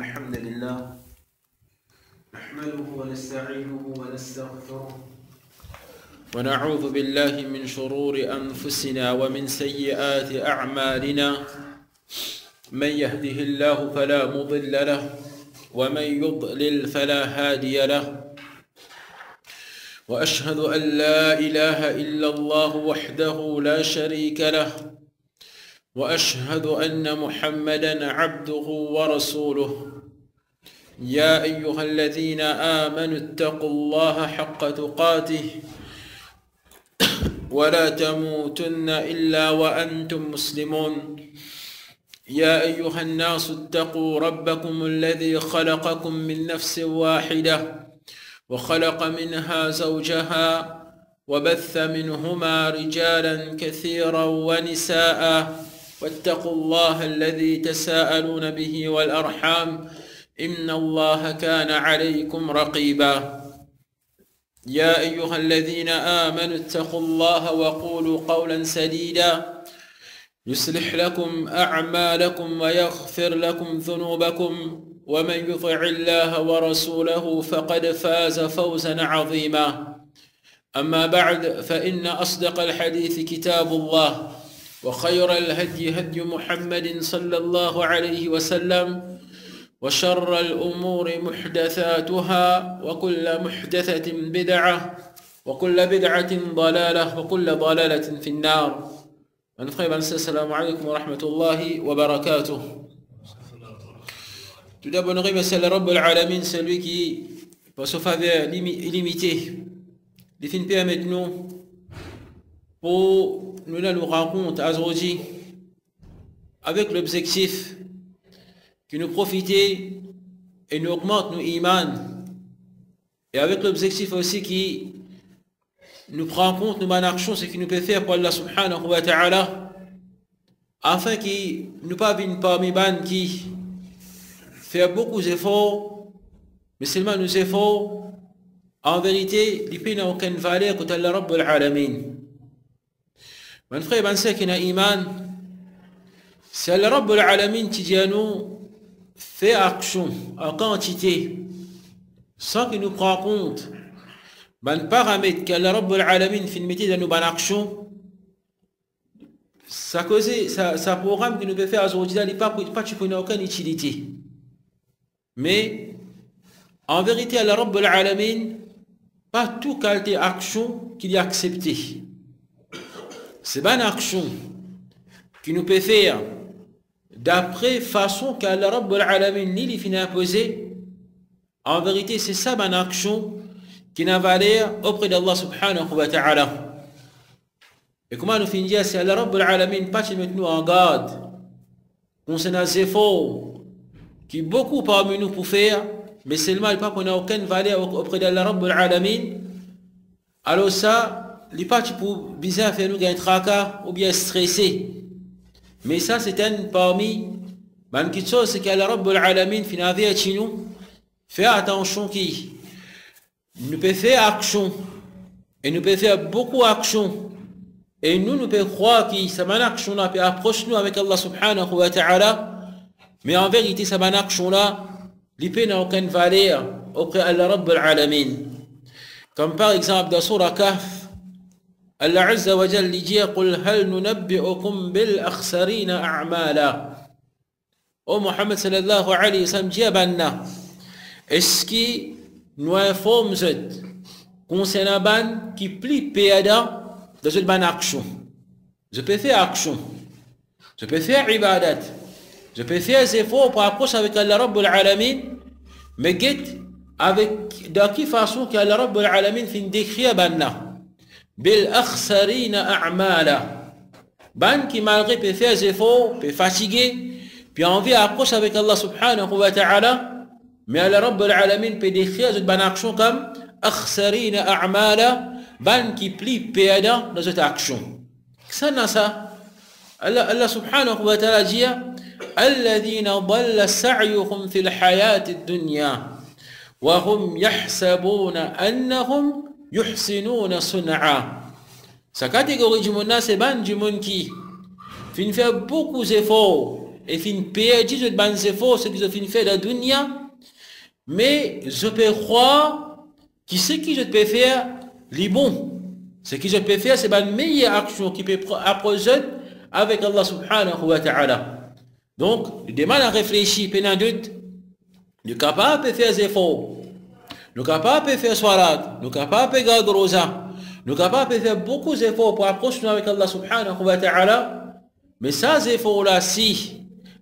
الحمد لله نحمده ونستعينه ونستغفره ونعوذ بالله من شرور أنفسنا ومن سيئات أعمالنا من يهده الله فلا مضل له ومن يضلل فلا هادي له وأشهد أن لا إله إلا الله وحده لا شريك له وأشهد أن محمدًا عبده ورسوله يا أيها الذين آمنوا اتقوا الله حق تقاته ولا تموتن إلا وأنتم مسلمون يا أيها الناس اتقوا ربكم الذي خلقكم من نفس واحدة وخلق منها زوجها وبث منهما رجالا كثيرا ونساء واتقوا الله الذي تساءلون به والأرحام إن الله كان عليكم رقيبا يا أيها الذين آمنوا اتقوا الله وقولوا قولا سديدا يصلح لكم أعمالكم ويغفر لكم ذنوبكم ومن يطع الله ورسوله فقد فاز فوزا عظيما أما بعد فإن أصدق الحديث كتاب الله وخير الهدي هدي محمد صلى الله عليه وسلم وشر الأمور محدثاتها وكل محدثة بدعة وكل بدعة ضلالة وكل ضلالة في النار. السلام عليكم ورحمة الله وبركاته. Tout d'abord, nous remercions le Rabb al-Alamin, celui qui, par sa faveur illimitée, il finit permettre nous pour nous rencontre aujourd'hui avec l'objectif que nous profiter et nous augmente nos iman, et avec l'objectif aussi qui nous prend en compte nos bonnes actions, ce qui nous peut faire pour Allah subhanahu wa ta'ala, afin qu'il nous pas vienne parmi ban qui fait beaucoup d'efforts, mais seulement nos efforts en vérité il n'a aucune valeur que Allah Rabbul Alamin. Mon frère, ben c'est qu'il a iman, c'est Allah Rabbul Alamin qui dit à nous fait action en quantité sans qu'il nous prenne compte ben paramètre qu'Allah Rabbul Alamin fait mettre dans nos bonnes actions. Ça programme qui nous peut faire aujourd'hui il pas n'a aucune utilité. Mais en vérité Allah Rabbul Alamin pas tout qualité action qu'il a accepté. C'est bonne action qui nous peut faire d'après façon qu'Allah Rabbul Alamin il finit imposer. En vérité c'est ça bonne action qui n'a valeur auprès d'Allah subhanahu wa ta'ala. Et comment nous finit dire c'est Allah Rabbul Alamin pas qui met nous en garde concernant les efforts qui beaucoup parmi nous pour faire, mais seulement il pas qu'on a aucune valeur auprès d'Allah Rabbul Alamin. Alors ça il pas pour bizarre faire nous gagner tracas ou bien stresser. Mais ça c'est un parmi quelque chose c'est qu'Allah Rabbul Alamin finit avec nous. Faire attention qui nous peut faire action et nous peut faire beaucoup d'action et nous peut croire que ça m'a action là peut approcher nous avec Allah subhanahu wa ta'ala, mais en vérité ça m'a action là il n'a aucune valeur auprès d'Allah Rabbul Alamin. Comme par exemple dans Surah Kahf, Allah Azza wa Jalla dit قل هل ننبئكم بالأخسرين أعمالا. Oh Muhammad sallallahu alayhi wa sallam dit banna est-ce que nous informons concernant ban qui plie péada dans une bonne action. Je peux faire action, je peux faire ibadat, je peux faire des efforts pour approcher avec Allah Rabbul Alamin, mais avec de quelle façon qu'Allah Rabbul Alamin fin décrire banna bil akhsarina a'mala, ban qui malgré peut faire des efforts, peut fatiguer, puis envie approcher avec Allah subhanahu wa ta'ala. Mais Allah Rabbul Alamin peut décrire cette bonne action comme akhsarina a'mala, ban qui plie péada dans cette action. Ça n'a ça. Allah subhanahu wa ta'ala dit alladhina dhalla sa'yuhum fil hayati ad-dunya wa hum yahsabuna annahum yuhsinuna sun'a. Sa catégorie du monde c'est ban du monde qui fin fait beaucoup d'efforts et fin perdu de ban efforts, ce qu'ils ont fait la dunya, mais je peux croire que ce que je peux faire, les bons. Ce que je peux faire, c'est la meilleure action qui peut approcher avec Allah subhanahu wa ta'ala. Donc, le demande à réfléchir, pendant doute, nous sommes capables de faire des efforts, nous sommes capables de faire soirade, nous sommes capables de garder rosa, nous sommes capables de faire beaucoup d'efforts pour approcher avec Allah subhanahu wa ta'ala, mais ces efforts-là, si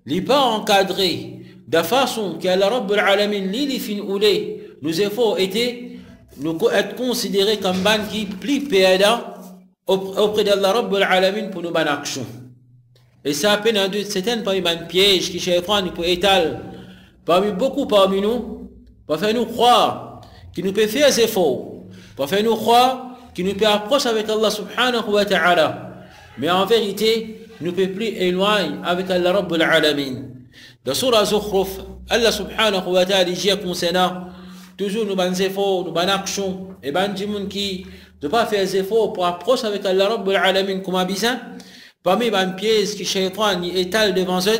ils ne sont pas encadrés de façon qu'Allah Rabbul Alamin, nos efforts étaient nous être considérés comme ban qui plus perdant auprès d'Allah Rabbul Alamin pour nos bonnes actions. Et ça, à peine un doute, c'est un parmi les pièges qui Shaitan pour étaler parmi beaucoup parmi nous, pour faire nous croire qu'il nous peut faire des efforts, pour faire nous croire qu'il nous peut approcher avec Allah subhanahu wa ta'ala. Mais en vérité, nous ne peut plus éloigner avec Allah Rabbul Alamin. Dans Surah Zukhruf, Allah subhanahu wa ta'ala dit concernant toujours nous bonnes efforts, nous bonnes actions, et ben du monde qui ne pas faire des efforts pour approcher avec Allah Rabbul Alamin comme besoin, parmi les pièces qui Shaitan étale devant eux,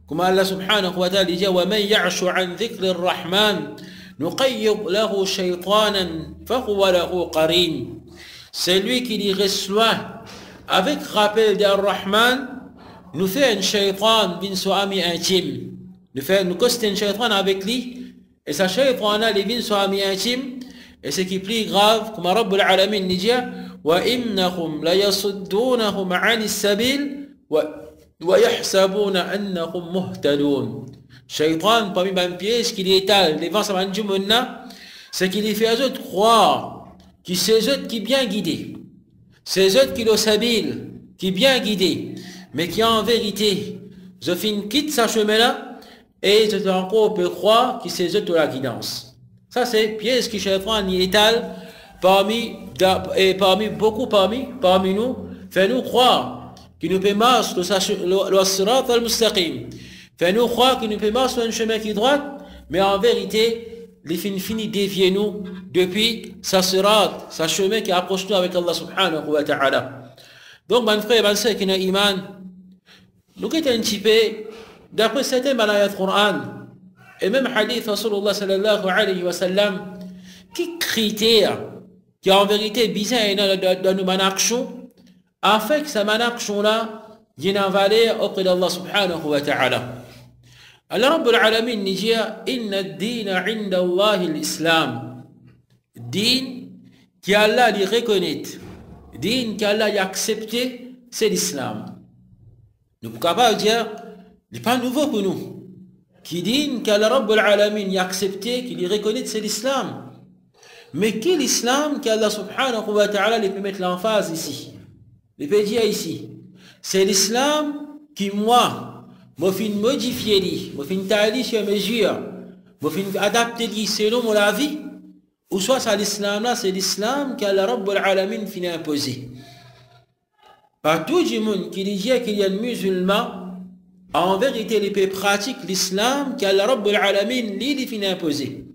comme Allah subhanahu wa ta'ala dit wa man ya'shu 'an dhikri ar-rahman nuqayyid lahu shaytanan fa huwa lahu qarin. C'est lui qui dit reçoit avec rappel d'Ar-Rahman, nous fait un shaitan bin so ami intime. Nous coste un shaitan avec lui. Et sa shaytana les vins sont amis intimes, et ce qui est plus grave, comme Rabbul Alamin dit, wa innahum la yasuddunahum 'anis sabil wa yahsabuna annahum muhtadun. Shaytan parmi les pièges qui étale devant sa manjumuna, c'est qu'il les fait aux autres croire que c'est eux qui bien guidés, c'est eux qui le sabil, qui bien guidés, mais qui en vérité, je fin quitte sa chemin là. Et je encore peut croire que c'est eux de la guidance. Ça, c'est pièce qui Shaitan y étale parmi beaucoup parmi nous, fait nous croire qu'il nous peut marcher le sirat al-mustaqim, fait nous croire qu'il nous peut marcher sur un chemin qui est droit, mais en vérité, les fini dévier nous depuis sa sirat, sa chemin qui approche nous avec Allah subhanahu wa ta'ala. Donc, mon frère, mon sœur qui n'a iman, nous qui un petit peu d'après certains ayats du Coran et même hadith Rasulullah sallallahu alayhi wa sallam, qui critères qui en vérité besoin dans nos actions afin que cette action là ait une valeur auprès d'Allah subhanahu wa ta'ala. Allah Rabbul Alamin dit inna ad-dina 'inda Allah al-Islam. Din qui Allah lui reconnaît, din qui Allah a accepté, c'est l'islam. Nous pouvons pas dire il n'est pas nouveau pour nous. Qui dit qu'Allah Rabbul Alamin y a accepté, qu'il y reconnaît, c'est l'islam. Mais quel islam qu'Allah subhanahu wa ta'ala peut mettre l'emphase ici? Il peut dire ici. C'est l'islam qui, moi, me fait modifier, me fait tailler sur mesure, me fait adapter selon mon avis. Ou soit c'est l'islam là, c'est l'islam qu'Allah Rabbul Alamin finit imposer. Par tout le monde qui dit qu'il y a un musulman, en vérité, il peut pratiquer l'islam qu'Allah Rabbul Alamin lui finit imposer.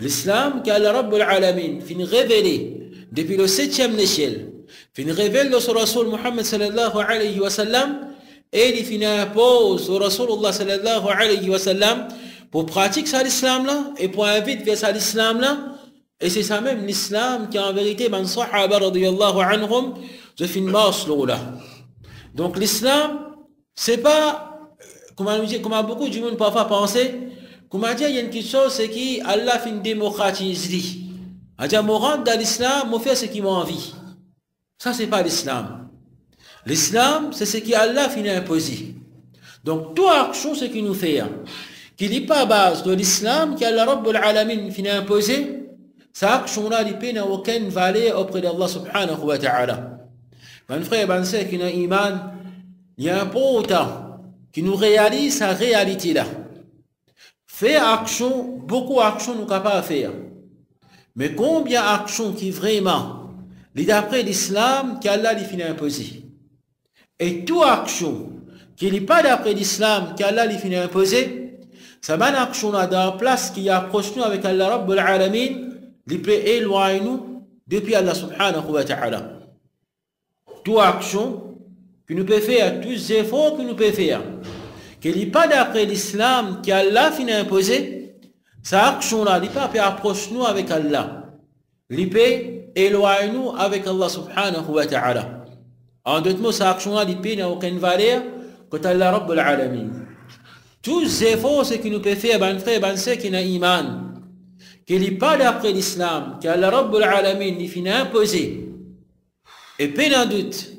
L'islam qu'Allah Rabbul Alamin finit révéler depuis le 7e échelle, finit révéler au Rasul Muhammad sallallahu alayhi wa sallam, et il finit impose au Rasulullah sallallahu alayhi wa sallam pour pratiquer ça l'islam là, et pour inviter vers ça l'islam là, et c'est ça même l'islam qui en vérité, man sahaba radiyallahu anhum, je finis marche là. Donc l'islam, c'est pas comme beaucoup de monde parfois penser, comme dire il y a une chose, c'est qu'Allah fait une démocratie. C'est-à-dire, moi rentre dans l'islam, moi faire ce qui m'a envie. Ça, c'est pas l'islam. L'islam, c'est ce qu'Allah finit imposer. Donc, toute action, ce qu'il nous fait, qui n'est pas à base de l'islam, qu'Allah Rabbul Alamin finit imposer, cette action-là, il n'a aucune valeur auprès d'Allah subhanahu wa ta'ala. Mon frère, mon sœur qui n'a iman, il y a un important qui nous réalise sa réalité là. Faire action, beaucoup d'actions nous capables de faire. Mais combien d'actions qui vraiment, d'après l'islam, qu'Allah lui finit imposer. Et toute action qui n'est pas d'après l'islam, qu'Allah lui finit imposer, ça bonne action là dans la place qui approche nous avec Allah Rabbul Alamin, lui peut éloigner nous depuis Allah subhanahu wa ta'ala. Toute action que nous pouvons faire, tous les efforts que nous pouvons faire, qu'il n'est pas d'après l'islam qu'Allah finit imposé, sa action-là, il pas approche nous avec Allah. Il peut éloigner nous avec Allah subhanahu wa ta'ala. En d'autres mots, sa action-là, il n'a aucune valeur que Allah Rabbul Alamin. Tous ces efforts qui nous peut faire, ben frère, ben c'est qui n'a iman, qu'il n'est pas d'après l'islam, qu'Allah Rabbul Alamin il finit imposé. Et peu d'un doute,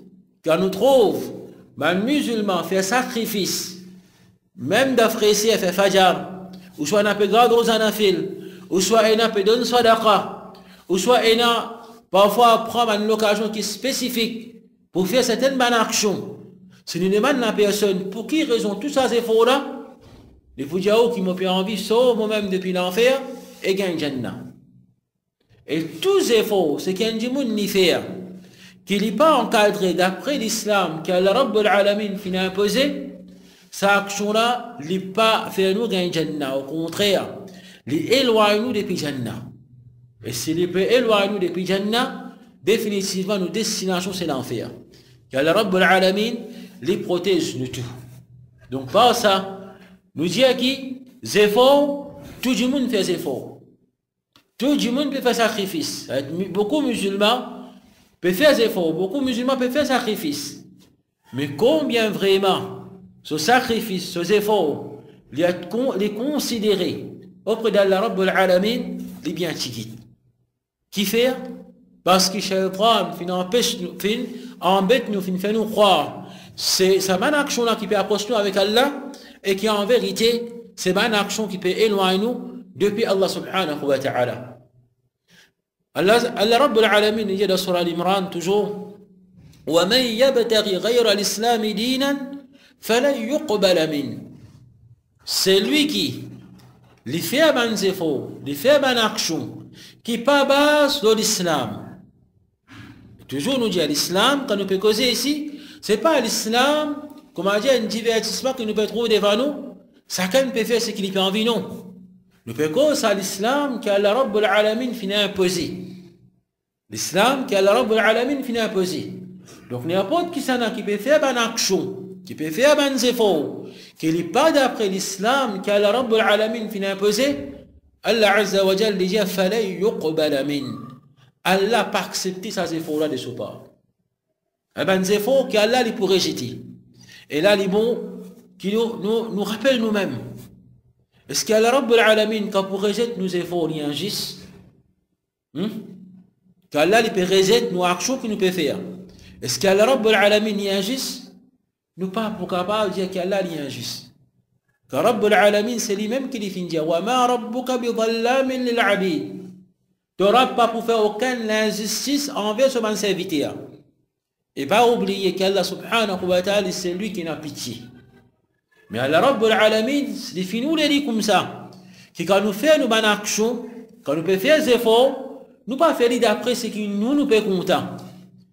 quand nous trouve ben musulman fait sacrifice, même d'apprécier fait fajar, ou soit un peu grade aux anafil, ou soit un peu donne sadaqa, ou soit un parfois prendre une occasion qui est spécifique pour faire certaines bonnes actions. Si nous demandons à la personne pour qui raison tous ces efforts-là, les Foudiaos qui m'ont fait envie, sauf moi-même depuis l'enfer, et gagnent Jannah. Et tous les efforts, c'est qu'un djimoun n'y fait, qu'il n'est pas encadré d'après l'islam, qu'Allah Rabbul Alamin finit imposé, sa action-là, il n'est pas fait nous gagner Jannah. Au contraire, il éloigne nous depuis Jannah. Et s'il peut éloigner nous depuis Jannah, définitivement, notre destination, c'est l'enfer. Qu'Allah Rabbul Alamin les protège de tout. Donc, par ça, nous dit qui, les efforts, tout le monde fait des efforts. Tout le monde peut faire sacrifice. Beaucoup de musulmans peuvent faire des efforts. Beaucoup de musulmans peuvent faire sacrifice. Mais combien vraiment ce sacrifice, ces efforts, les considérer auprès d'Allah Rabbul Alamin, les bien tiguit. Qui fait? Parce que Shaitan embête nous, fait nous croire. C'est sa bonne action là qui peut approcher nous avec Allah et qui en vérité, c'est bonne action qui peut éloigner nous depuis Allah subhanahu wa ta'ala. Allah Rabbul Alamin dit dans Surah Al-Imran toujours وَمَنْ يَبْتَغِ غَيْرَ الْإِسْلَامِ دِينًا فَلَنْ يُقْبَلَ مِنْهُ. C'est lui qui les fait bonnes efforts, les fait bonnes actions qui pas base de l'islam. Toujours nous dit à l'islam, quand nous peut causer ici, c'est pas l'islam, comme on dit, un divertissement que nous peut trouver devant nous, chacun peut faire ce qu'il peut envie, non. Nous peut causer à l'islam qu'Allah Rabbul Alamin finit imposé. L'islam qu'Allah Rabbul Alamin finit imposé. Donc n'importe qui s'en a qui peut faire bonne action, qui peut faire bonnes efforts, qui n'est pas d'après l'islam qu'Allah Rabbul Alamin finit imposé, Allah Azza wa Jal dit fala yuqbal min. Allah pas accepté ces efforts-là de ce part. Eh ben, des efforts qu'Allah les pourrait jeter. Et là, les bons qui nous rappellent nous-mêmes. Est-ce qu'Allah Rabbul Alamin, quand pour rejeter nos efforts, il y a un gis? Qu'Allah les peut rejeter nos actions que nous peut faire. Est-ce qu'Allah Rabbul Alamin, il y a un gis? Nous pas pour capable de dire qu'Allah il y a un gis. Car Rabbul Alamin, c'est lui-même qui dit « Wa ma rabbuka bi dhallamin lil abid » Tu n'auras pas pour faire aucune injustice envers ce bon serviteur. Et pas oublier qu'Allah subhanahu wa ta'ala, c'est lui qui n'a pitié. Mais Allah Rabbul Alamin, c'est fini nous les dit comme ça. Que quand nous faisons nos bonnes actions, quand nous pouvons faire des efforts, nous ne pas faire d'après ce qui nous peut content.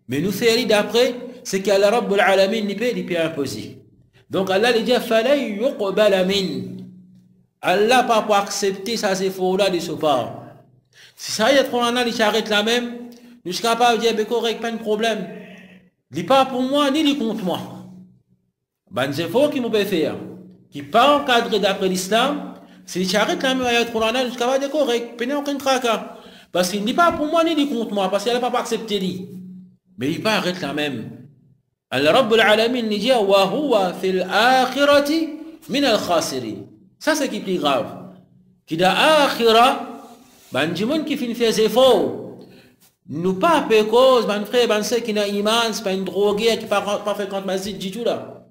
Mais nous faire d'après ce qu'Allah Rabbul Alamin nous peut imposer. Donc Allah lui dit, fala yuqbal min. Allah pas pour accepter ces efforts-là de ce part. Si ça y est, on a, il s'arrête là même, nous sommes capables de dire, correct, pas de problème. Il n'est pas pour moi, ni il contre moi. Ben, c'est faux qu'il me peut faire. Qui n'est pas encadré d'après l'islam, si il s'arrête là même, on a, nous sommes capables de dire, correct, pas aucun tracas. Parce qu'il n'est pas pour moi, ni il contre moi, parce qu'il n'a pas accepté lui. Mais il pas arrête là même. Allah Rabbul Alamin il dit, wa huwa fil akhirati min al khasirin. Ça, c'est qui est plus grave. Qui da akhira, ben, du monde qui finit faire des efforts, nous pas à cause, ben, frère, ben, c'est qui n'a iman, c'est pas une droguée qui pas fréquente masjid du tout là.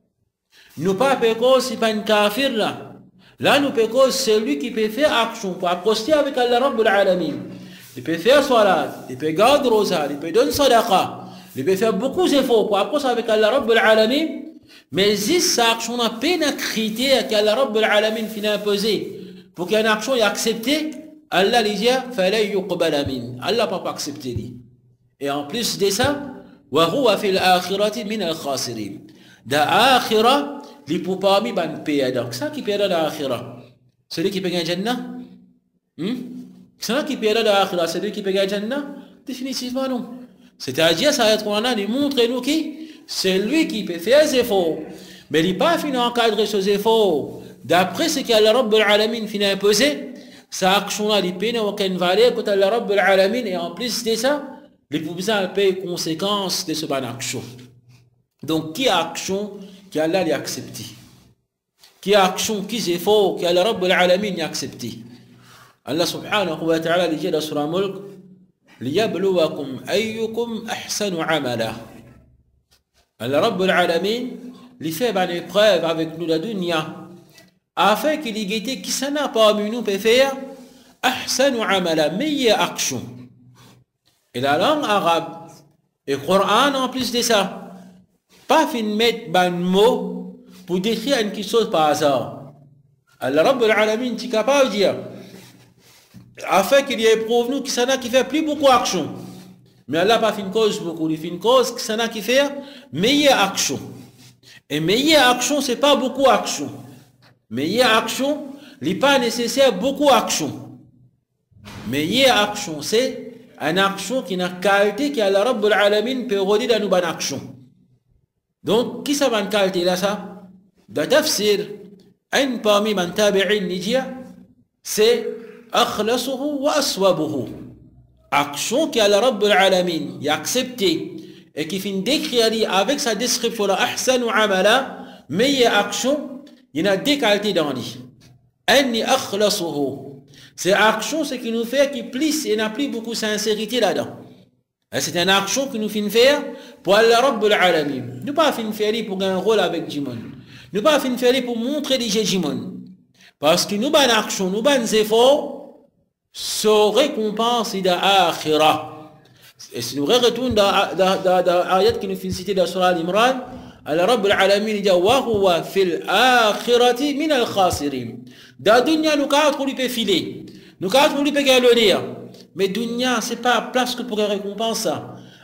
Nous pas à cause, c'est pas une kafir là. Là, nous peut cause, c'est lui qui peut faire action pour accoster avec Allah Rabbul Alamin. Il peut faire salat, il peut garder rosa, il peut donner sadaqa, il peut faire beaucoup d'efforts pour accoster avec Allah Rabbul Alamin. Mais si sa action n'a pas de critère qu'Allah Rabbul Alamin finit imposé pour qu'il y ait une action et acceptée, Allah lui dit, fala yuqbal min. Allah pas accepter lui. Et en plus de ça, wa huwa fil akhirati min al khasirin. Da akhira, li pour parmi ban payer. Donc ça qui paye dans l'akhira. Celui qui paye un Jannah? C'est ça qui paye dans l'akhira, celui qui paye un Jannah? Définitivement non. C'est-à-dire, ça va être on a montre nous qui c'est lui qui peut faire des efforts mais il n'est pas fini encadrer ses efforts. D'après ce qu'Allah Rabbul Alamin finit imposé, sa action-là, il paye aucune valeur quand Allah Rabbul Alamin, et en plus de ça, les besoins payent conséquences de ce ban action. Donc, qui a action qui Allah l'a accepté? Qui a action, qui effort qui Allah Rabbul Alamin l'a accepté? Allah subhanahu wa ta'ala dit dans Surah Mulk, liyabluwakum ayyukum ahsanu amala. Allah Rabbul Alamin lui fait une épreuve avec nous la dunya afin qu'il y ait qui s'en a parmi nous peut faire ahsanu amala, meilleure action. Et la langue arabe et le Coran en plus de ça, pas fin mettre un mot pour décrire une chose par hasard. Allah Rabbul Alamin est capable de dire afin qu'il y ait éprouve nous qui s'en a qui fait plus beaucoup d'action. Mais Allah pas fait une cause beaucoup, il fait une cause qui s'en a qui fait meilleure action. Et meilleure action, c'est pas beaucoup d'action. Meilleure action, il n'est pas nécessaire beaucoup d'action. Meilleure action, c'est une action qui n'a qualité qui Allah Rabbul Alamin peut redire dans nos bonnes actions. Donc, qui ça va une qualité là ça? Dans tafsir, un parmi man tabi'in nidia, c'est akhlasuhu wa aswabuhu. Action qui Allah Rabbul Alamin y a accepté et qui finit d'écrire avec sa description là, ahsanu amala, meilleure action, il y a deux qualités dans lui. Anni akhlasuhu. C'est action, ce qui nous fait qui plisse et n'a plus beaucoup de sincérité là-dedans. C'est une action qui nous fait faire pour Allah Rabbul Alamin. Nous pas fin faire pour gagner un rôle avec Jimon. Nous pas fin faire pour montrer des Jimon. Parce que nous ban action, nous ban efforts, se récompense dans l'akhirah. Et si nous retournons dans l'ayat qui nous fait citer dans Surah Al-Imran, Allah Rabbul Alamin dit wa huwa fil akhirati min al khasirin. Dans dunya nous quatre lui peut filer. Nous quatre lui peut gagner. Mais dunya c'est pas place que pour récompense.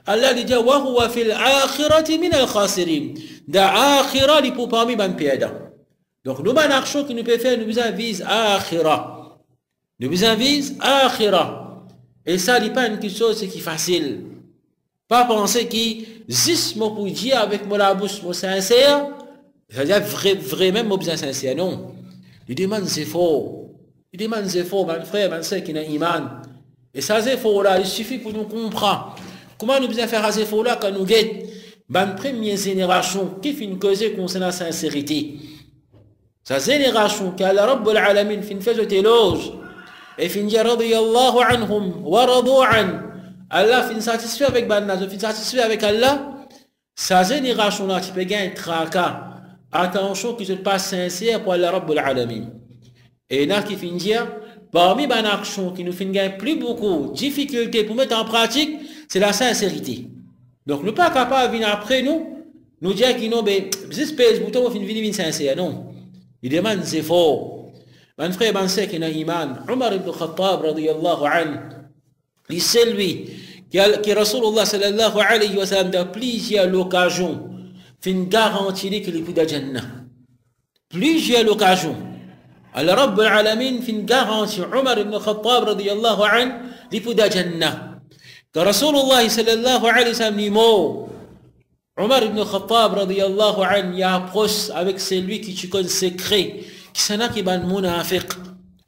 Allah dit wa huwa fil akhirati min al khasirin. Dans akhirah il peut parmi ban perdre. Donc nous ban action qui nous peut faire nous vise akhirah. Nous vise akhirah. Et ça n'est pas une chose qui est facile. Pas penser qu'il existe mon pour dire avec mon la bouche sincère, c'est-à-dire vraiment mon besoin sincère. Non. Il demande des efforts. Il demande des efforts, mon frère, mon soeur qui n'a iman. Et ces efforts-là, il suffit pour nous comprendre. Comment nous besoin faire ces efforts-là quand nous guettons la première génération qui fait une cause concernant la sincérité. Sa génération qui a la Rabbul Alamin fait des éloges. Et fin dire radiyallahu anhum wa radu an. Allah fin satisfait avec Banna, fin satisfait avec Allah. Sa génération là, tu peux gagner un tracas. Attention qui se passe sincère pour Allah Rabbul Alamin. Et là qui fin dire, parmi les actions qui nous font gagner plus beaucoup de difficultés pour mettre en pratique, c'est la sincérité. Donc nous pas capable de venir après nous dire qu'ils n'ont pas espèce de bouton pour venir sincère. Non. Il demande des efforts. Mon frère, mon sœur qui n'a iman, Omar ibn Khattab radiyallahu anhu, c'est lui qui Rasulullah sallallahu alayhi wa sallam a plusieurs occasions fin garantir qu'il est pour la Jannah. Plusieurs occasions. Allah Rabbul Alamin fin garantir Omar ibn Khattab radiyallahu anhu il est pour la Jannah. Quand Rasulullah sallallahu alayhi wa sallam est mort, Omar ibn Khattab radiyallahu anhu il approche avec celui qui tu connais secret. Qui s'en a qui ban munafiq,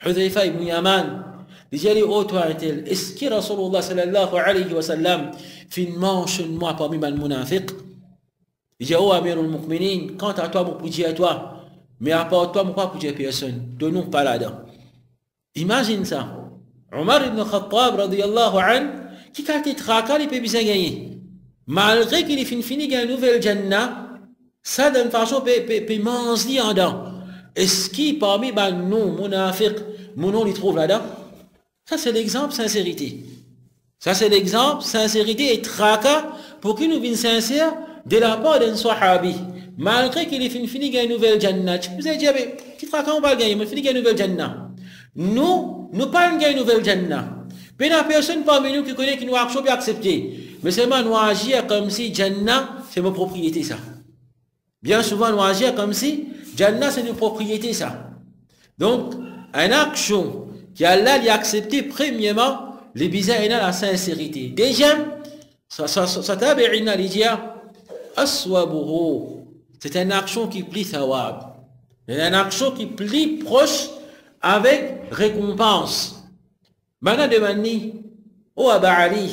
Hudhayfa ibn Yaman, il dit oh toi est-ce que Rasulullah sallallahu alayhi wa sallam fin mentionne-moi parmi ban munafiq? Il dit oh Amirul Mu'minin, quant à toi mon pour dire à toi, mais à part toi mon pas pour dire personne, donnons pas là-dedans. Imagine ça, Omar ibn Khattab radiyallahu anhu, qui quand il traque il peut bien gagner, malgré qu'il fini gagner une nouvelle Jannah, ça d'une façon peut manger en dedans. Est-ce qui parmi nous, munafiq, mon nom, il trouve là-dedans? Ça, c'est l'exemple sincérité. Ça, c'est l'exemple sincérité et tracas pour qu'il nous vienne sincère de la part d'un sahabi. Malgré qu'il ait fini gagner une nouvelle Jannah. Vous avez dit, qui tracas on va gagner? Mais fini gagner une nouvelle Jannah. Nous pas gagner une nouvelle Jannah. Mais il n'y a personne parmi nous qui connaît qui nous a accepté. Mais seulement nous agir comme si Jannah, c'est ma propriété, ça. Bien souvent, nous agir comme si Jannah, c'est une propriété, ça. Donc, une action qui Allah l'a accepté, premièrement, les bizarres et la sincérité. Deuxième, ça tabi'ina li dia aswabuhu. c'est une action qui plie thawab. C'est une action qui plie proche avec récompense. Maintenant, demande-nous, oh Aba Ali,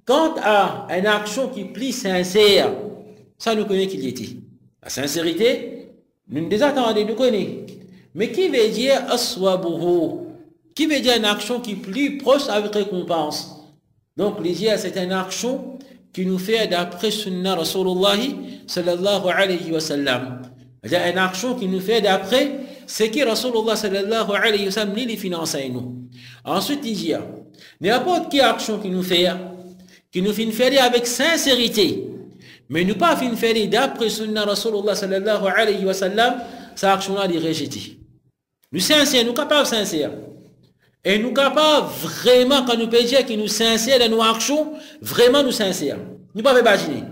quant à une action qui plie sincère, ça nous connaît qu'il y était. La sincérité, nous nous désattendons, nous connaissons. Mais qui veut dire aswabuhu? Qui veut dire une action qui plie proche avec récompense? Donc, l'idée, c'est une action qui nous fait d'après Sunna Rasulullah sallallahu alayhi wa sallam. C'est une action qui nous fait d'après ce que Rasulullah sallallahu alayhi wa sallam les finance à nous. Ensuite, il dit, n'importe quelle action qui nous fait faire avec sincérité, mais nous pas faire d'après Sunna Rasulullah sallallahu alayhi wa sallam, cette action-là est rejetée. Nous sincères, nous capables sincères. Et nous capables vraiment, quand nous pouvons dire que nous sincères dans nos actions, vraiment nous sincères. Nous ne pouvons pas imaginer.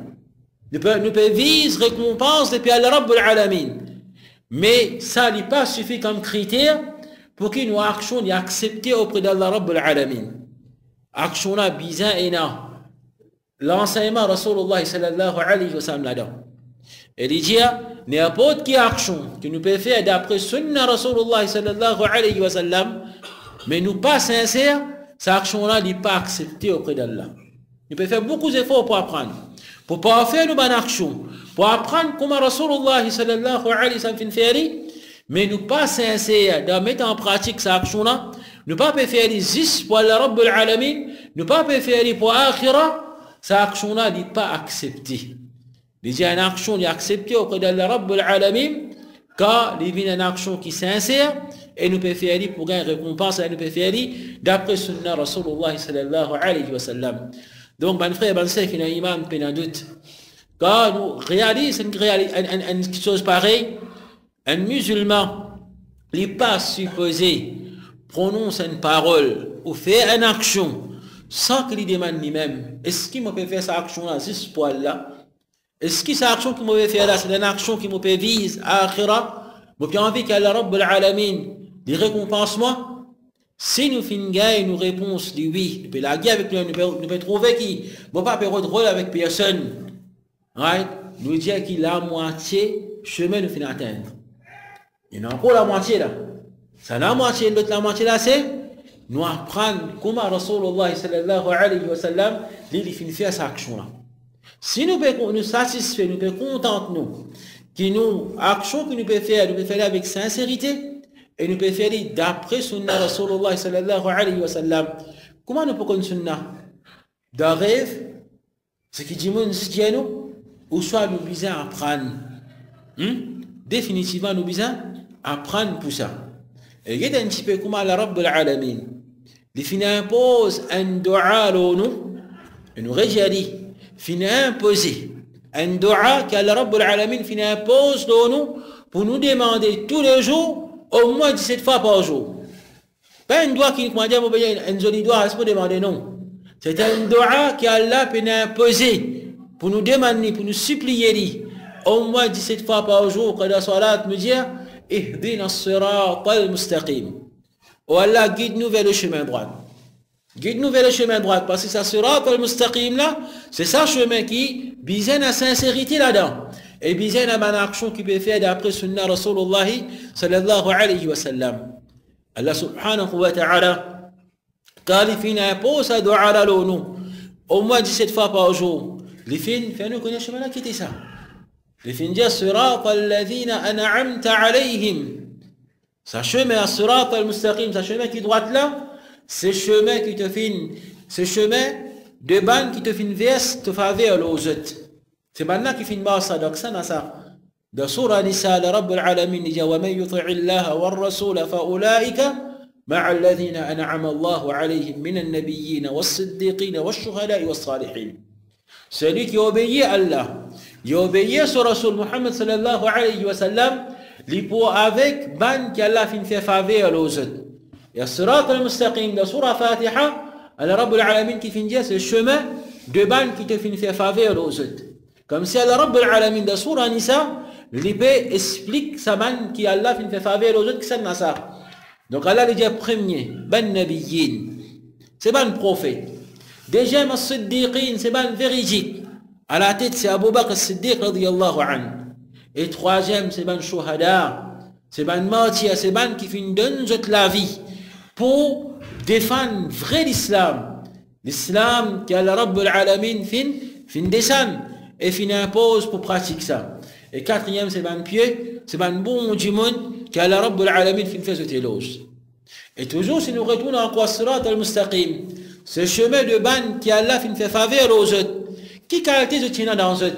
Nous pouvons viser récompense depuis Allah Rabbul Alamin. Mais ça n'est pas suffit comme critère pour que nos actions soient acceptées auprès d'Allah Rabbul Alamin. Action là, bizarre et non. L'enseignement Rasulullah sallallahu alayhi wa sallam là-dedans. Et il dit, n'importe quelle action que nous pouvons faire d'après Sunna Rasulullah sallallahu alayhi wa sallam, mais nous pas sincères, cette action-là n'est pas acceptée auprès d'Allah. Nous pouvons faire beaucoup d'efforts pour apprendre. Pour pas faire nos bonnes actions. Pour apprendre comment Rasulullah sallallahu alayhi wa sallam fait, mais nous pas sincères de mettre en pratique cette action-là. Nous pas faire les pour Allah Rabbul Alamin. Nous pas faire pour Akhira. Cette action-là n'est pas acceptée. Déjà une action est acceptée auprès d'Allah Rabbul Alamin. Car il y a une action qui est sincère. Et nous pouvons faire pour gagner récompense, et nous pouvons faire d'après Sunna Rasulullah sallallahu alayhi wa sallam. Donc, mes frères, mes sœurs qui ont iman, qui ont doute, quand nous réalisons une chose pareille, un musulman n'est pas supposé prononcer une parole ou faire une action sans qu'il demande lui-même, est-ce qu'il me peut faire cette action-là juste pour Allah? Est-ce que cette action qu'il me peut faire là, c'est une action qui me peut viser à Akhira? Je peux envie qu'Allah Rabbul Alamin les récompensements, si nous finissons une réponse de oui, nous pouvons la guerre avec nous, nous pouvons trouver qui ne va pas faire de rôle avec personne. Right? Nous dire qu'il a la moitié chemin nous finissons atteindre. Il y en a encore la moitié là. Ça la moitié, l'autre la moitié là, c'est nous apprendre comment Rasulullah sallallahu alayhi wa sallam il finit faire cette action là. Si nous pouvons nous satisfaire, nous pouvons contenter nous, qui nous action que nous pouvons faire avec sincérité. Et nous pouvons faire d'après Sunna Rasulullah sallallahu alayhi wa sallam. Comment nous pouvons connaître Sunna? D'un rêve, ce qui dit nous, ou soit nous besoin apprendre. Définitivement, nous besoin apprendre pour ça. Et il y a un petit peu comme Allah Rabbul Alamin. Il finit impose un dua à nous, et nous réjouit, finit imposer un dua qu'Allah Rabbul Alamin finit impose à nous pour nous demander tous les jours au moins 17 fois par jour. Pas un doigt qui nous dit un joli doigt, c'est pour demander non. C'est un doigt qu'Allah peut nous imposer pour nous demander, pour nous supplier au moins 17 fois par jour quand la salat me dit Ihdina as-sirata al-mustaqim. Oh Allah, guide-nous vers le chemin droit. Guide-nous vers le chemin droit parce que ça sera al-mustaqim là, c'est ça chemin qui besoin de sincérité là-dedans. Et besoin d'une action qui peut faire d'après Sunna Rasulullah sallallahu alayhi wa sallam. Allah subhanahu wa ta'ala, quand il finit impose à dua à l'ONU, au moins 17 fois par jour, les fins, fait-nous connaître le chemin là qui était ça. Les fins disent Sirata alladhina an'amta alayhim. Ça chemin, Sirata al-mustaqim, ça chemin qui est droit là, c'est chemin qui te finit, c'est chemin de ban qui te finit vers, te faveur aux autres. C'est maintenant qui finit par ça, donc ça n'a ça. Dans Surah Nisa, le Rabbul Alamin dit وَمَنْ يُطِعِ اللَّهَ وَالرَّسُولَ فَأُولَٰئِكَ مَعَ الَّذِينَ أَنْعَمَ اللَّهُ عَلَيْهِمْ مِنَ النَّبِيِّينَ وَالصِّدِّيقِينَ وَالشُّهَدَاءِ وَالصَّالِحِينَ. Celui qui obéit à Allah, il obéit sur Rasul Muhammad sallallahu alayhi wa sallam, il peut avec ban qui Allah finit faire faveur aux autres. Et à Sirat al-Mustaqim, dans Surah Fatiha, Allah Rabbul Alamin qui finit c'est le chemin de ban qui te finit faire faveur aux autres. Comme si Allah Rabbul Alamin dans Surah Nisa, l'épée explique sa ban qui Allah finit faire faveur aux autres qui c'est ça. Donc Allah dit premier, ban nabiyyin, c'est ban prophète. Deuxième, as-siddiqin, c'est ban véridique. À la tête, c'est Abu Bakr as-Siddiq radiyallahu anhu. Et troisième, c'est ban shuhada. C'est ban martyr, c'est ban qui finit donne la vie pour défendre vrai l'islam. L'islam qui a la Rabbul Alamin fin descend et fin impose pour pratiquer ça. Et quatrième, c'est ban pieux, c'est ban bon du monde qui a la Rabbul Alamin fin fait ce télos. Et toujours, si nous retournons en quoi Sirat al-Mustaqim, ce chemin de ban qui Allah fin fait faveur aux autres, qui qualité de tient dans eux?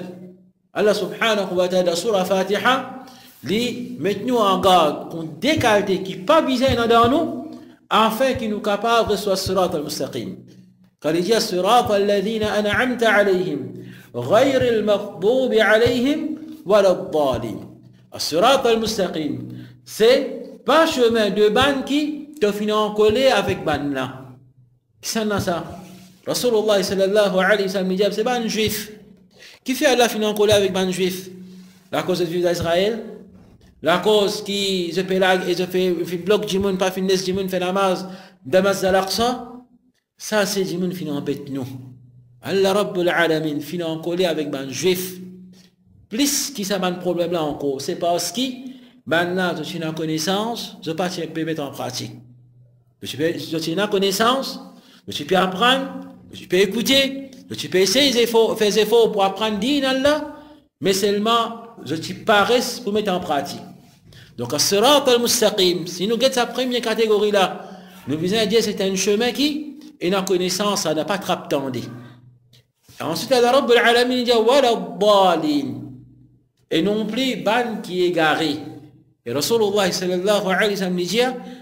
Allah subhanahu wa ta'ala, surah Fatiha, les mettons en garde contre des qualités qui pas besoin dans nous, afin qu'ils nous capables de soit Sirat al-Mustaqim. Car il dit Sirat al-ladhina an'amta alayhim, ghayr al-maghdubi alayhim, wala al-dhalim. Sirat al-Mustaqim, c'est pas chemin de ban qui te finit en collé avec ban là. Qui s'en a ça? Rasulullah sallallahu alayhi wa sallam dit c'est ban juif. Qui fait Allah finit en collé avec ban juif? La cause de d'Israël? La cause qui se pélague et se fait bloc du monde, pas finesse du monde, fait namaz, Damas al-Aqsa? Ça c'est du monde finit en bête nous. Allah Rabbul Alamin finit en collé avec ban juif. Plus qui ça ban problème là encore, c'est parce que ban là, je suis en connaissance, je ne peux pas mettre en pratique. Je suis en connaissance, je peux apprendre, je peux écouter, je peux essayer faire des efforts pour apprendre din Allah, mais seulement je suis paresse pour mettre en pratique. Donc, As-Sirat al-Mustaqim, si nous guettons cette première catégorie là, nous visons à dire c'est un chemin qui est en connaissance, ça n'a pas trop tendu. Ensuite, Allah Rabbul Alamin dit wala dhalin, et non plus ban qui est égaré. Et Rasulullah sallallahu alayhi wa sallam dit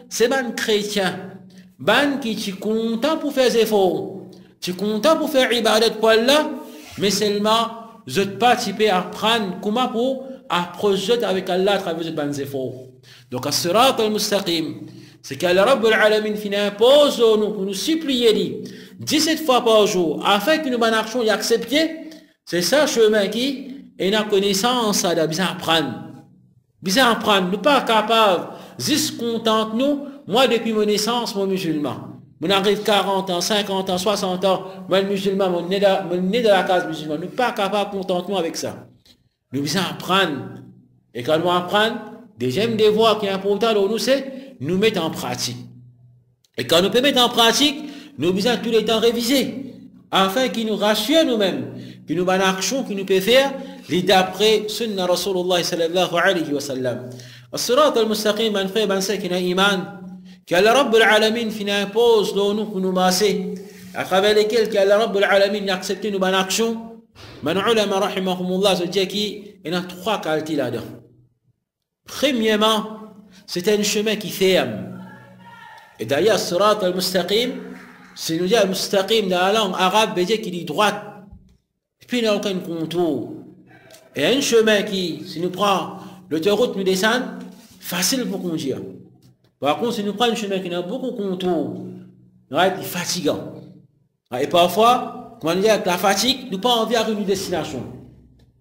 c'est ban chrétien, ban qui est content pour faire des efforts, tu es content pour faire ibadat pour Allah, mais seulement je ne peux pas apprendre comment pour approcher avec Allah à travers des efforts. Donc, As-Sirat al-Mustaqim, c'est qu'Allah Rabbul Alamin impose nous pour nous supplier 17 fois par jour afin que nous marchions et accepter. C'est ça chemin qui est la connaissance à bien apprendre. Bien apprendre, nous pas capables, juste contente nous, moi depuis mon naissance, mon musulman. On arrive 40 ans, 50 ans, 60 ans, moi le musulman, mon né de la case musulmane, nous pas capables de contenter nous avec ça. Nous bien apprendre. Et quand nous apprenons, deuxième devoir qui est important pour nous, c'est nous mettre en pratique. Et quand nous pouvons mettre en pratique, nous besoin tous les temps réviser, afin qu'il nous rassure nous-mêmes, qu'il nous donne action, qu'il nous peut faire, d'après Sunna Rasulullah sallallahu alayhi wa sallam. As-Sirat al-Mustaqim, man frère, man sait qu'il y a iman, qu'Allah Rabbul Alamin impose nous pour nous masser, à travers lesquels qu'Allah Rabbul Alamin accepte nous bonne action. Man ulama rahimahumullah se dit qu'il y a trois qualités là-dedans. Premièrement, c'est un chemin qui ferme. Et d'ailleurs, Sirat al-Mustaqim, c'est nous dire al-Mustaqim dans la langue arabe, veut dire qu'il est droite. Et puis il n'y a aucun contour. Et un chemin qui, si nous prenons l'autoroute, nous descend, facile pour conduire. Par contre, si nous prenons un chemin qui a beaucoup de contours, il est fatigant. Et parfois, quand on dit avec la fatigue, nous pas envie d'arriver à une destination.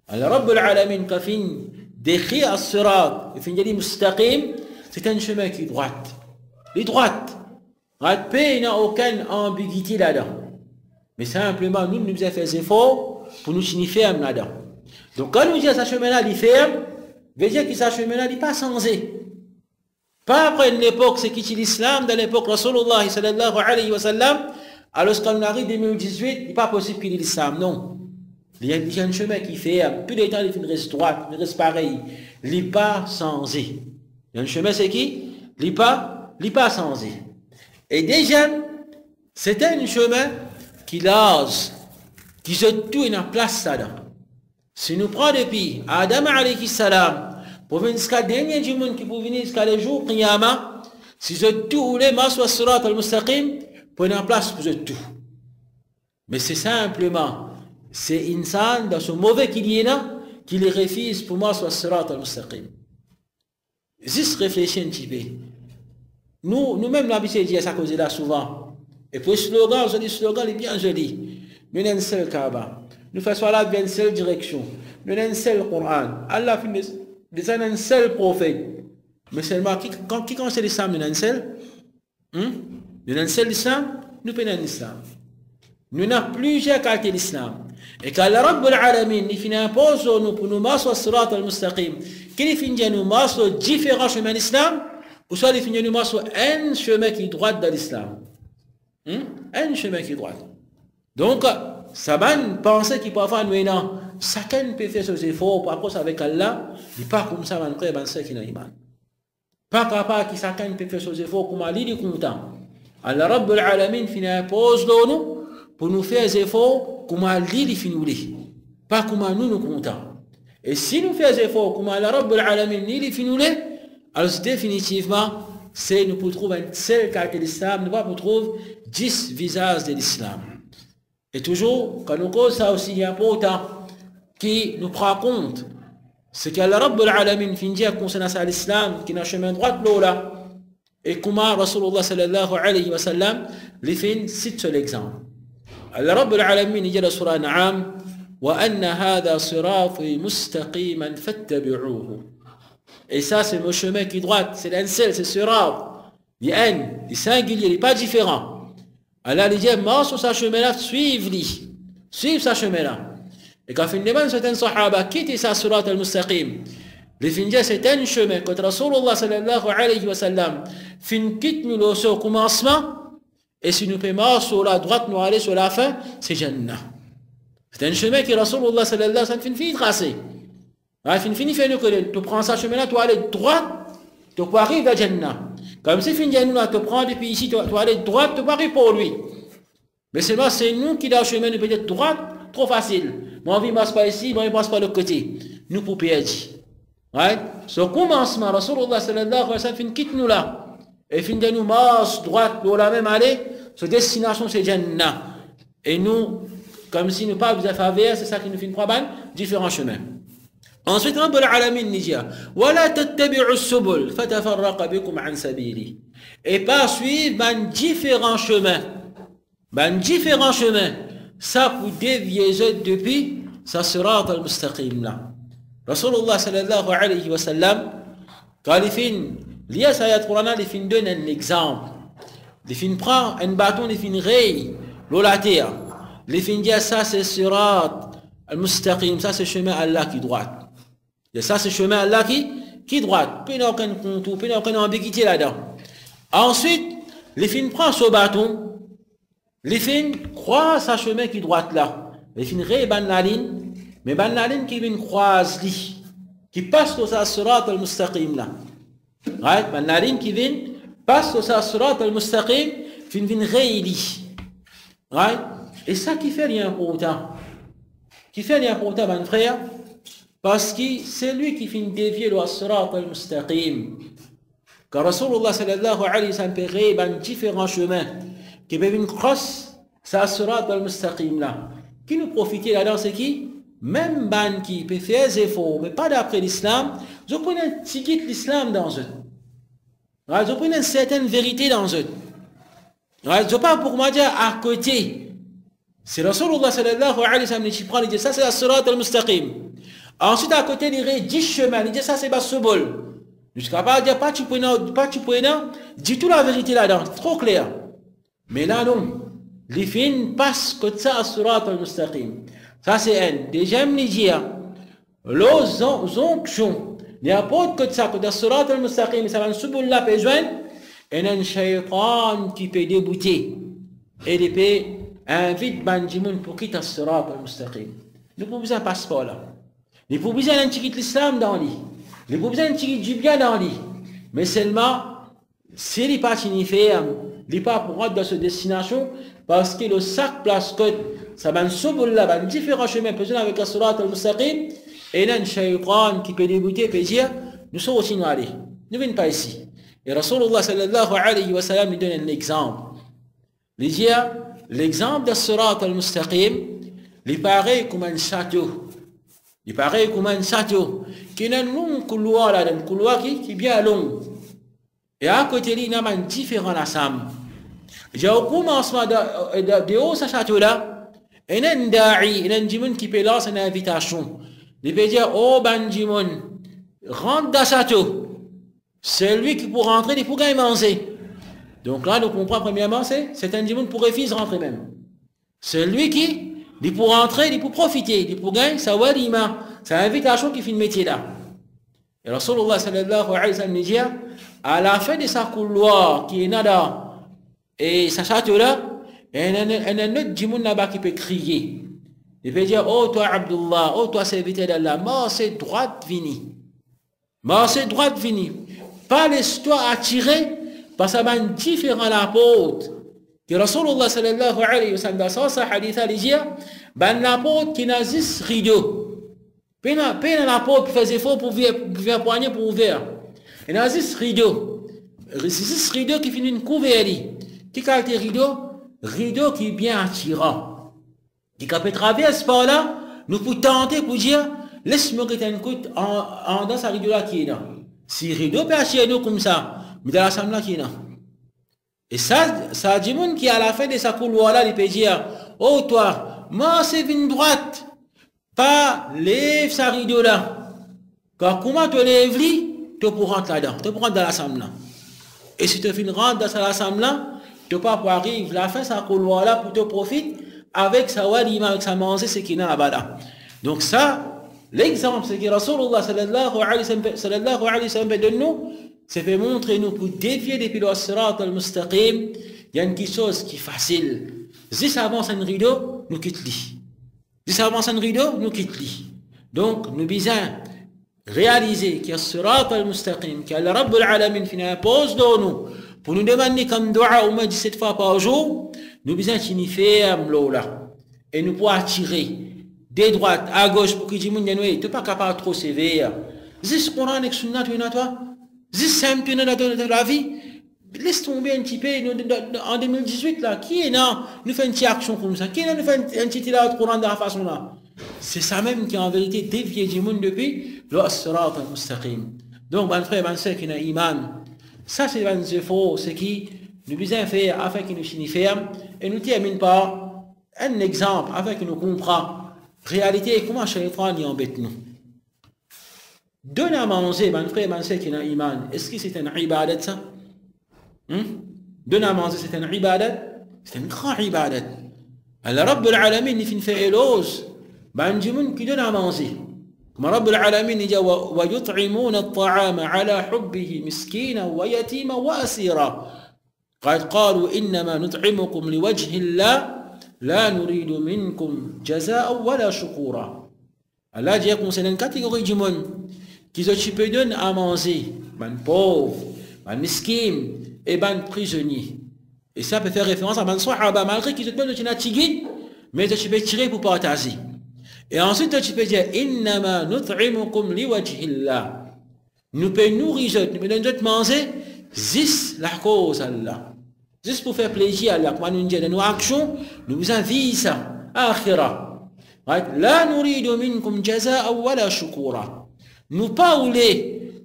Alors, Rabbul Alamin, quand il décrit As-Sirat, il dit Mustaqim, c'est un chemin qui est droite. Il est droite. Il n'y a aucune ambiguïté là-dedans. Mais simplement, nous avons fait des efforts pour nous signifier là-dedans. Donc, quand nous disons que ce chemin-là, il est ferme, veut dire que ce chemin-là, il n'est pas changé. Pas après une époque, c'est qui l'islam, dans l'époque Rasulullah sallallahu alayhi wa sallam, alors quand on arrive en 2018, il n'est pas possible qu'il y ait l'islam, non. Il y a un chemin qui fait, plus de temps, il reste droite, il reste pareil. Il n'est pas changé. Il y a un chemin, c'est qui? Il n'est pas changé. Et déjà, c'est un chemin qui lâche, qui se tourne en place là-dedans. Si nous prenons depuis Adam alayhi salam, pour venir jusqu'à le dernier du monde qui peut venir jusqu'à le jour Qiyamah, si je tous les mas soit Sirat al-Mustaqim, pour en place pour tout. Mais c'est simplement, c'est insan dans ce mauvais qu'il y a, qui les refuse pour moi soit Sirat al-Mustaqim. Juste réfléchir un petit peu. Nous-mêmes, l'habitude de dire ça cause là souvent. Et pour le slogan, je dis le slogan est bien joli. Nous avons un seul Kaaba. Nous faisons là une seule direction. Nous avons un seul Coran. Allah fait un seul prophète. Mais seulement, quand c'est l'islam, nous avons un seul. Nous avons un seul islam, nous prenons l'islam. Nous avons plusieurs qualités d'islam. Et qu'Allah Rabbul Alamin, il finit impose nous pour nous marcher sur Sirat al-Mustaqim, qu'il finit nous marcher sur différents chemins d'islam, ou soit il finit nous marcher sur un chemin qui est droit dans l'islam. Un chemin qui est droit. Donc, ça va penser qu'il peut avoir un non. Chacun peut faire ses efforts pour approcher avec Allah, il n'est pas comme ça, man, frère, man, c'est qui n'a iman. Pas capable que chacun peut faire ses efforts comme Ali dit content. Allah Rabbul Alamin finit impose nous pour nous faire des efforts comme Ali dit finit. Pas comme nous comptons. Et si nous faisons des efforts comme Allah Rabbul Alamin dit finit, alors définitivement, c'est nous pour trouver un seul caractère de l'islam, nous pas pour trouver 10 visages de l'islam. Et toujours, quand nous cause ça aussi important, qui nous prend compte, c'est qu'Allah Rabbul Alamin finit concernant ça l'islam, qui n'a chemin droit de là. Et comment Rasulullah sallallahu alayhi wa sallam, les fins cite l'exemple. Allah Rabbul Alamin dit dans la surah An'am, wa anna hadha sirati mustaqiman fattabi'uhu. Et ça, c'est le chemin qui est droit, c'est un seul, c'est sirat. Il y a un, il est singulier, il n'est pas différent. Allah dit, marche sur sa chemin-là, suive-lui. Suive sa chemin-là. Et quand finalement, certains sahaba quittent sa surat al-mustaqim, les findia, c'est un chemin. Quand Rasulullah sallallahu alayhi wa sallam fin quitte nous au commencement, et si nous pouvons marcher sur la droite, nous aller sur la fin, c'est Jannah. C'est un chemin que Rasulullah sallallahu alayhi wa sallam fin tracé. Fini fait nous que tu prends ce chemin-là, tu vas aller droite, tu peux arriver à Jannah. Comme si fin nous là, tu prends depuis ici, tu vas aller droite, tu peux arriver pour lui. Mais seulement c'est nous qui dans le chemin, nous peut-être droite, trop facile. Moi, je ne passe pas ici, moi, je ne passe pas de l'autre côté. Nous pour perdre. Right? Ce commencement, Rasulullah sallallahu alayhi wa sallam quitte nous là. Et fin de nous marche droite pour la même aller, sa destination c'est Jannah. Et nous, comme si nous pas vous faveur, c'est ça qui nous fait prendre différents chemins. Ensuite, Rabbul Alamin dit wala tattabi'u as-subul fatafarraqa bikum an sabili. Et pas suivre différents chemins. Différents chemins. Ça pour dévier depuis ça sera al-mustaqim là. Rasulullah sallallahu alayhi wa sallam, quand il finit, lié à cette Qur'an, il finit donne un exemple. Il finit prend un bâton, il finit rayer la terre. Il finit dire ça c'est sirat al-mustaqim, ça c'est chemin Allah qui droit. Et ça c'est chemin Allah qui droit. Puis il n'y a aucun contour, puis il n'y a aucune ambiguïté là-dedans. Ensuite, il finit prend ce bâton, il finit croise sa chemin qui droit là. Il finit rayer la ligne. Mais la ligne qui vient croise li, qui passe sur sa surat al-mustaqim là. Right? La ligne qui vient passe sur sa surat al-mustaqim, vient rééli. Right? Et ça qui fait rien pour autant. Qui fait rien pour autant, mon frère, parce que c'est lui qui vient dévier le surat al-mustaqim. Car Rasulullah sallallahu alayhi wa sallam peut rééli différents chemins qui viennent cross sa surat al-mustaqim là. Qui nous profite là-dedans, c'est qui? Même ban qui peut faire des efforts, mais pas d'après l'islam, je prends un ticket de l'islam dans eux. Je prends une certaine vérité dans eux. Je parle pour moi dire à côté. C'est Rasulullah sallallahu alayhi wa sallam qui prend, il dit ça c'est la surat al-mustaqim. Ensuite à côté, il dit 10 chemins, il dit ça c'est bas-subul. Jusqu'à pas dire pas tu prenais, dis tout la vérité là-dedans, trop clair. Mais là non, les fins passent que ça à surat al-mustaqim. Ça c'est un. Deuxième dire, les onctions, il n'y a pas que ça, que dans surat al-mustaqim, ça va subir la besoin, et un shaytan qui peut débouter, et il peut inviter Banjimoun pour quitter surat al-mustaqim. Nous pouvons besoin de passeport là. Nous pouvons besoin d'un ticket de l'islam dans lui. Nous pouvons besoin d'un ticket du bien dans lui. Mais seulement, s'il n'est pas ferme, il n'est pas pour rentrer dans cette destination, parce que le sac place que ça va subir là, différents chemins, peut-être avec la surat al-mustaqim, et un shaytan qui peut débouter, peut dire, nous sommes aussi allés. Nous ne venons pas ici. Et Rasulullah sallallahu alayhi wa sallam nous donne un exemple. Il dit, l'exemple de surat al-mustaqim, il paraît comme un château. Il paraît comme un château qui a un long couloir là, un couloir qui est bien long. Et à côté de lui, il y a un différent ensemble. J'ai au commencement de haut ce château-là, il y a un da'i, il y a un djimoun qui peut lancer une invitation. Il peut dire, oh ben djimoun, rentre dans le château. C'est lui qui pour rentrer, il faut gagner manger. Donc là, nous comprenons premièrement, c'est un djimoun pour refuser de rentrer même. C'est lui qui il pour rentrer, il pour profiter, il pour gagner sa walima, sa invitation qui fait le métier là. Et Rasulullah sallallahu alayhi wa sallam dit, à la fin de sa couloir qui est nada, et sa château là, il y a un autre djimoun là-bas qui peut crier. Il peut dire, oh toi Abdullah, oh toi serviteur d'Allah, moi c'est droite vini. Moi c'est droite vini. Pas laisse-toi attirer par sa main différente la porte. Que Rasulullah sallallahu alayhi wa sallam, dans sa hadith, il dit, ben la porte qui n'a pas rideau. Peine la porte qui fait effort pour faire poignet pour ouvrir. Il n'a pas rideau. C'est rideau qui finit une couverture. Qui caractère rideau? Rideau qui est bien attirant. Qui peut traverser par là, nous pouvons tenter pour dire, laisse-moi que tu écoutes dans sa rideau là qui est là. Si rideau peut attirer nous comme ça, mais dans la salle là qui est là. Et ça dit monde qui à la fin de sa couloir là, il peut dire, oh toi, moi c'est une droite, pas lève sa rideau là. Car comment te lèves li, tu peux rentrer là-dedans, tu peux rentrer dans la salle là. Et si tu finis rentrer dans la salle là, tu peux pas arriver la fin de sa couloir là pour te profiter avec sa walima, avec sa manger, ce qui n'a abada. Donc ça, l'exemple, c'est que Rasulullah sallallahu alayhi wa sallam de nous, c'est fait montrer nous pour dévier depuis le sirat al-mustaqim, il y a une chose qui est facile. Si ça avance un rideau, nous quitte-li. Si ça avance un rideau, nous quitte-li. Donc, nous besoin réaliser qu'il y a le sirat al-mustaqim, qu'il y a le Rabb al-Alamin qui nous impose de nous, pour nous demander comme dua au moins 17 fois par jour, nous besoin de faire là. Et nous pouvons attirer des droites à gauche pour que tu ne pas capable de trop sévère. Si ce Coran est sunna, tu es toi. Si c'est simple dans la vie, laisse tomber un petit peu. En 2018, là, qui est là, nous fait une petite action comme ça? Qui est là, nous fait un petit tilawat de Coran de la façon là? C'est ça même qui en vérité dévié du monde depuis le as-sirat al-mustaqim. Donc, mon frère, mon soeur qui a iman, ça c'est un effort, c'est qui nous besoin faire afin qu'il nous signifie et nous termine par un exemple afin que nous comprenions réalité comment Shaitan y embête nous. Donner à manger, mon frère, mon soeur qui a iman, est-ce que c'est un ibadat ça? Donner à manger, c'est un ibadat? C'est un grand ibadat. Alors, Rabb al-Alamin, il fait une féelose, ben, du monde qui donne à manger. Comme Rabb al-Alamin, il dit, وَيُطْعِمُونَ الطَّعَامَ عَلَى حُبِّهِ مِسْكِينًا وَيَتِيمًا وَأَسِيرًا قد قالوا إنما نطعمكم لوجه الله لا نريد منكم جزاء ولا شكورا. Allah dit qu'on c'est une catégorie du monde qui se peut donner à manger, ben pauvre, ben miskin et ben prisonnier. Et ça peut faire référence à ben sahaba malgré qu'ils se donnent une tigui, mais tu peux tirer pour partager. Et ensuite tu peux dire innama nut'imukum liwajhillah. Nous peut nourrir, nous peut donner manger, juste la cause Allah. Juste pour faire plaisir à Allah, pour nous dire de nos actions, nous invitons ça, akhira. La nuridu minkum jaza'a wala shukura. Nous pas voulons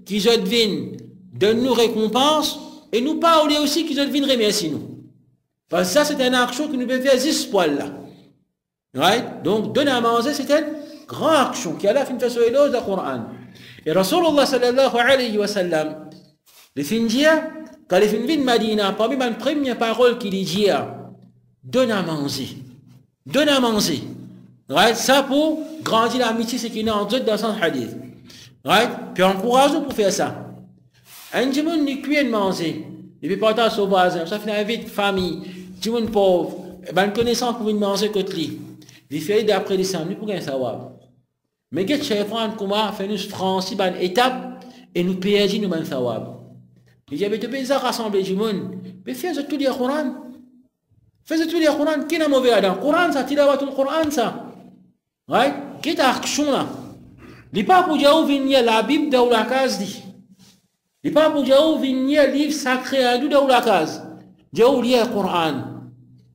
qu'ils deviennent de nous récompenses, et nous pas voulons aussi qu'ils deviennent remercier nous. Parce que ça, c'est une action que nous pouvons faire juste pour Allah. Donc, donner à manger, c'est une grande action qui a la fin de sur le Coran. Et Rasulullah sallallahu alayhi wa sallam, les fins dire, quand les fins de Madina, parmi les premières paroles qu'il dit, donne à manger. Donne à manger. Ça pour grandir l'amitié, c'est qu'il y a en dans son hadith. Puis encourage-nous pour faire ça. Un petit monde qui cuit de manger, il peut pas être sauvage, ça fait une vie de famille, petit monde pauvre, une connaissance pour manger côté lui. Il fait d'après les saints, nous pour gagner savoir. Mais qu'est-ce que Shaitan comment fait nous franchir une étape et nous payer nous ben savoir. Il dit, mais tu peux rassembler du monde. Mais fais tout le Coran. Fais tout le Coran. Qui n'a mauvais là? Coran, ça, tilawat le Coran, ça. Qui t'a action là? Il n'est pas pour dire où venir la Bible dans la case dit. Il n'est pas pour dire où venir le livre sacré à nous dans la case. Dire où lire le Coran.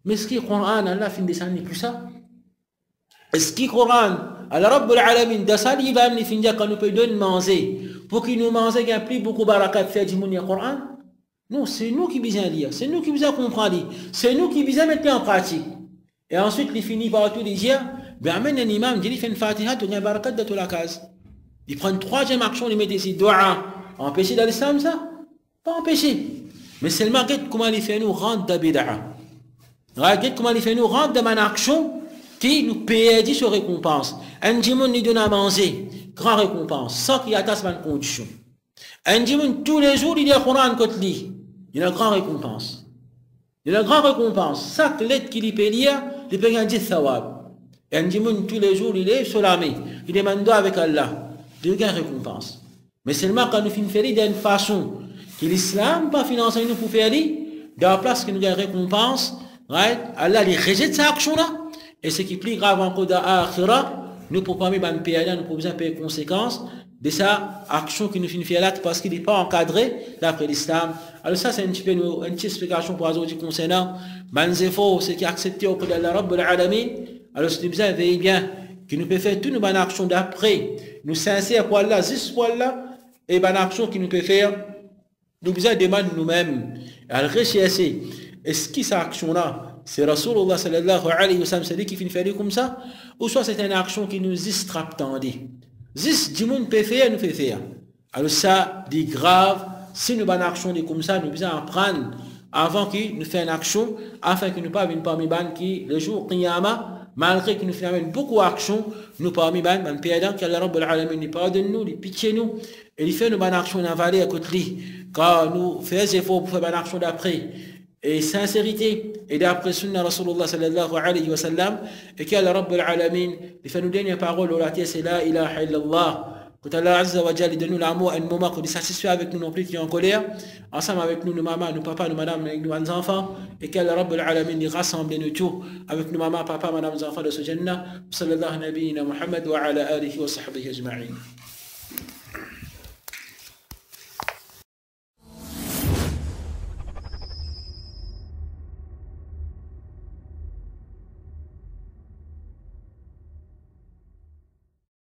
Mais ce qui est le Coran, Allah fin de ça n'est plus ça. Est-ce qui est le Coran? Alors, Rabb al-Alamin, dans sa livre, il finit quand nous peut donner manger. Pour qu'il nous mange, il y a plus beaucoup de barakat faire du monde le Coran. Non, c'est nous qui besoin lire, c'est nous qui besoin comprendre, c'est nous qui besoin mettre en pratique. Et ensuite, il finit par tout dire, ben amène un imam, il fait une fatiha, tu as une barakat de toute la case. Il prend une troisième action, il met ici, doua. Empêcher dans l'islam, ça? Pas empêcher. Mais seulement, comment il fait nous rendre de bid'a. Comment il fait nous rendre de mon action qui nous paye dit sur récompense. Un dimanche nous donne à manger, grand récompense, sans qu'il y ait de condition. Un dimanche tous les jours il y a Coran côté lui, il y a une grande récompense. Il y a une grande récompense. Chaque lettre qu'il y paye, il paye un 10 thawab. Et un dimanche tous les jours il est sur l'armée, il demande avec Allah, il y a une récompense. Mais seulement quand nous finissons faire d'une façon que l'islam pas financé nous pour faire dans la place que nous avons récompense, right? Allah les rejette cette action-là. Et ce qui est plus grave encore dans l'Akhira, nous pour pas mettre payer là, nous pour besoin payer les conséquences de sa action qui nous finit faire là parce qu'il n'est pas encadré d'après l'islam. Alors ça c'est un petit peu une petite explication pour aujourd'hui concernant Manzefo, ce qui est accepté auprès d'Allah Rabbul Alamin. Alors c'est besoin veiller bien que nous peut faire toutes nos bonnes actions d'après, nous sincères pour Allah, juste pour Allah, et bonnes actions qui nous peut faire, nous besoin demander nous-mêmes, à rechercher, est-ce que cette action-là, c'est Rasulullah sallallahu alayhi wa sallam, c'est lui qui finit faire comme ça, ou soit c'est une action qui nous distrape tendue. Juste, du monde peut faire, nous fait faire. Alors ça, dit grave, si nous bonnes actions comme ça, nous besoin apprendre avant que nous fassions une action, afin que nous ne pas venir parmi les qui, le jour Qiyamah, malgré que nous faisons beaucoup d'actions, nous parmi les gens, que Allah Rabbul Alamin nous pardonne nous, il pitié nous, et il fait nos bonnes actions en valeur à côté de lui, car nous faisons effort pour faire bonnes actions d'après, et sincérité, et d'après Sunna Rasulullah sallallahu alayhi wa sallam, et qu'Allah Rabbul Alamin, il fait nous dernières paroles, la tienne c'est la ilaha illallah. Que Allah Azza wa Jalla donne l'amour à un moment qu'on est satisfait avec nous non plus qui est en colère, ensemble avec nous, nos mamans, nos papas, nos madames, avec nos enfants, et qu'Allah Rabbul Alamin nous rassemble nous tous avec nos mamans, papas, madames, enfants de ce Jannah, sallallahu alayhi wa sallam, wa ala alihi wa sahbihi ajma'in.